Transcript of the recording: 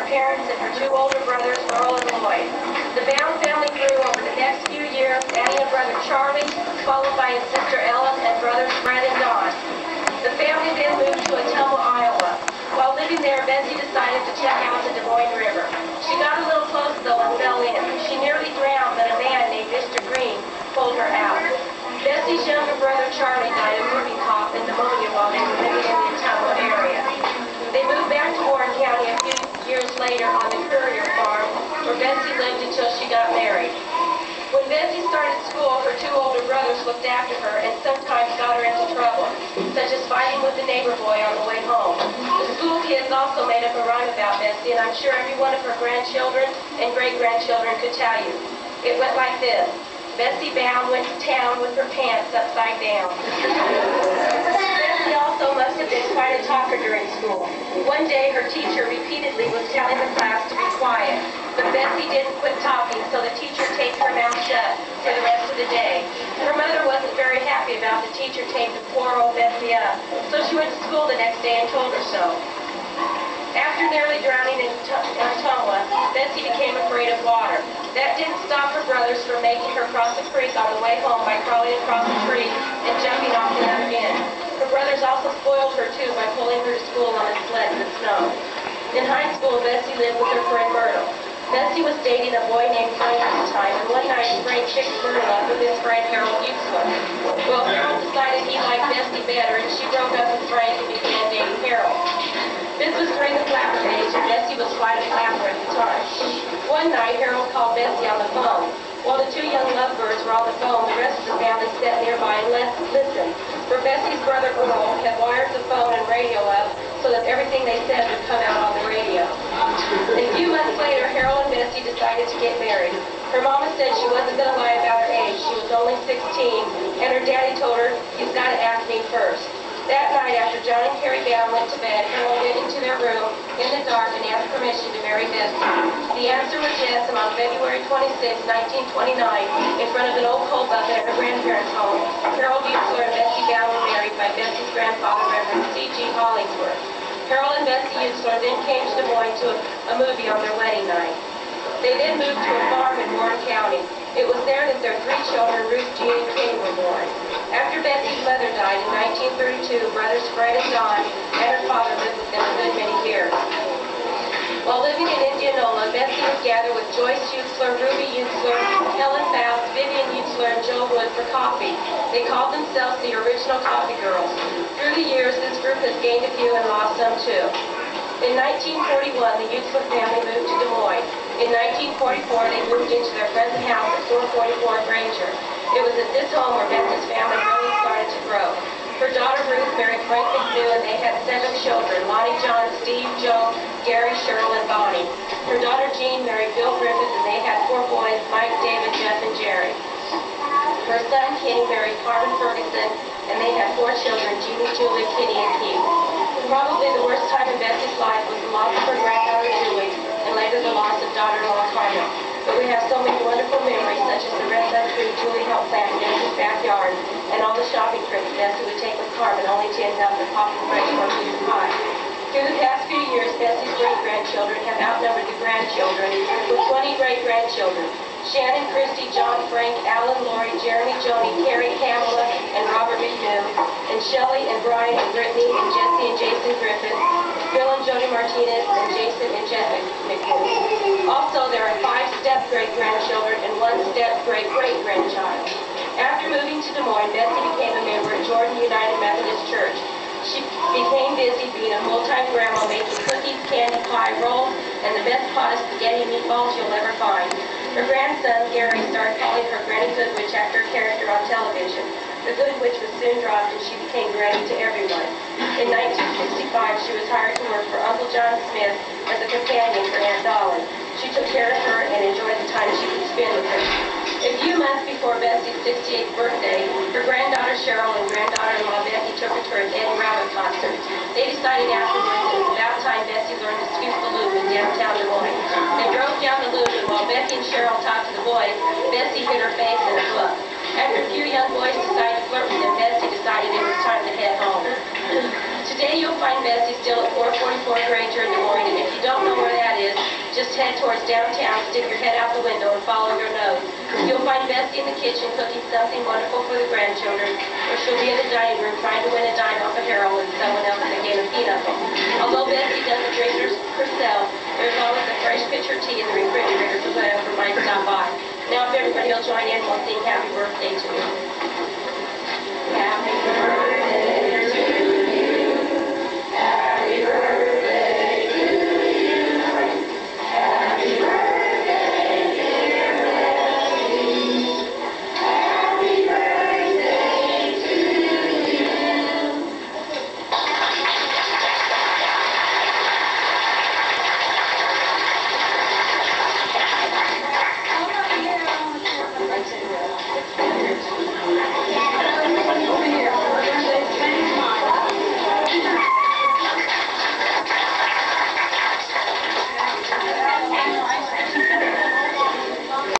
parents and her two older brothers, Earl and Lloyd. The Bound family grew over the next few years, adding a brother Charlie, followed by his sister Ellen and brothers Fred and Don. The family then moved to Ottumwa, Iowa. While living there, Bessie decided to check out the Des Moines River. She got a little close, though, and fell in. She nearly drowned, but a man named Mr. Green pulled her out. Bessie's younger brother Charlie died of whooping cough and pneumonia while they were living in the Ottumwa area. They moved back to Warren County a few years later on the Courier farm, where Bessie lived until she got married. When Bessie started school, her two older brothers looked after her and sometimes got her into trouble, such as fighting with the neighbor boy on the way home. The school kids also made up a rhyme about Bessie, and I'm sure every one of her grandchildren and great-grandchildren could tell you. It went like this. Bessie Bound went to town with her pants upside down. Bessie also must have been quite a talker during school. One day, her teacher repeatedly was telling the class to be quiet, but Bessie didn't quit talking, so the teacher taped her mouth shut for the rest of the day. Her mother wasn't very happy about the teacher taping poor old Bessie up, so she went to school the next day and told her so. After nearly drowning in Ottumwa, Bessie became afraid of water. That didn't stop her brothers from making her cross the creek on the way home by crawling across the creek and jumping off the other end. Her brothers also spoiled her, too, by pulling her to school on a sled in the snow. In high school, Bessie lived with her friend Myrtle. Bessie was dating a boy named Frank at the time, and one night Frank picked Myrtle up with his friend Harold Eutsler. Well, Harold decided he liked Bessie better, and she broke up with Frank and began dating Harold. This was during the flapper age, and Bessie was quite a flapper at the time. One night, Harold called Bessie on the phone. While the two young lovebirds were on the phone, the rest of the family sat nearby and listened, for Bessie's brother Earl had wired the phone and radio up so that everything they said would come out on the radio. A few months later, Harold and Bessie decided to get married. Her mama said she wasn't going to lie about her age. She was only 16, and her daddy told her, "You've got to ask me first." That night, after John and Carrie Bound went to bed, Harold went into their room in the dark and asked permission to marry Bessie. The answer was yes, and on February 26, 1929, in front of an old coal bucket at her grandparents' home, Harold Eutsler and Bessie Bound were married by Bessie's grandfather, Reverend C.G. Hollingsworth. Harold and Bessie Eutsler then came to Des Moines to a movie on their wedding night. They then moved to a farm in Warren County. It was there that their three children, Ruth, Jean, and Katie, were born. After Bessie's mother died in 1932, brothers Fred and Don and her father lived with them a good many years. While living in Indianola, Bessie would gather with Joyce Eutsler, Ruby Eutsler, Helen Faust, Vivian Eutsler, and Joe Wood for coffee. They called themselves the Original Coffee Girls. Through the years, this group has gained a few and lost some too. In 1941, the Eutsler family moved to Des Moines. In 1944, they moved into their present house at 444 Granger. It was at this home where Bessie's family really started to grow. Her daughter Ruth married Frank McNew, and they had 7 children: Lonnie, John, Steve, Joe, Gary, Sheryl, and Bonnie. Her daughter Jean married Bill Griffith, and they had 4 boys: Mike, David, Jeff, and Jerry. Her son Kenny married Carmen Ferguson, and they had 4 children: Jeannie, Julie, Kitty, and Keith. Probably the worst time in Bessie's life was the loss of her granddaughter Julie, and later the loss of daughter-in-law Carmen. But we have so many wonderful memories, such as the red bud tree Julie helped plant in Bessie's backyard, and all the shopping trips Bessie would take with Carmen, only to end up with popping fresh or piece of pie. Through the past few years, Bessie's great-grandchildren have outnumbered the grandchildren, with 20 great-grandchildren. Shannon, Christy, John, Frank, Alan, Lori, Jeremy, Joni, Carrie, Pamela, and Robert McNew, and Shelley and Brian and Brittany and Jesse and Jason Griffith, Bill and Jody Martinez, and Jason and Jeff McNew. Also, there are 5 step-great-grandchildren and 1 step-great-great-grandchild. After moving to Des Moines, Bessie became a member at Jordan United Methodist Church. She became busy being a full-time grandma, making cookies, candy, pie, rolls, and the best pot of spaghetti and meatballs you'll ever find. Her grandson, Gary, started calling her Granny Goodwitch after a character on television. The Good Witch was soon dropped, and she became Granny to everyone. In 1965, she was hired to work for Uncle John Smith as a companion for Aunt Dolly. She took care of her and enjoyed the time she could spend with her. A few months before Bessie's 68th birthday, her granddaughter Sheryl and granddaughter-in-law Becky took her to an Eddie Rabbit concert. They decided afterwards it was about time Bessie learned to scoot the loop in downtown Des Moines. They drove down the loop, and while Becky and Sheryl talked to the boys, Bessie hid her face in a book. After a few young boys decided to flirt with them, Bessie decided it was time to head home. Today you'll find Bessie still at 444 Granger in Des Moines, and if you don't know where that is, head towards downtown, stick your head out the window and follow your nose. You'll find Bessie in the kitchen cooking something wonderful for the grandchildren, or she'll be in the dining room trying to win a dime off of Sheryl and someone else in a game of pinochle. Although Bessie doesn't drink herself, there's always a fresh pitcher of tea in the refrigerator, so whoever might stop by. Now if everybody will join in, we'll sing Happy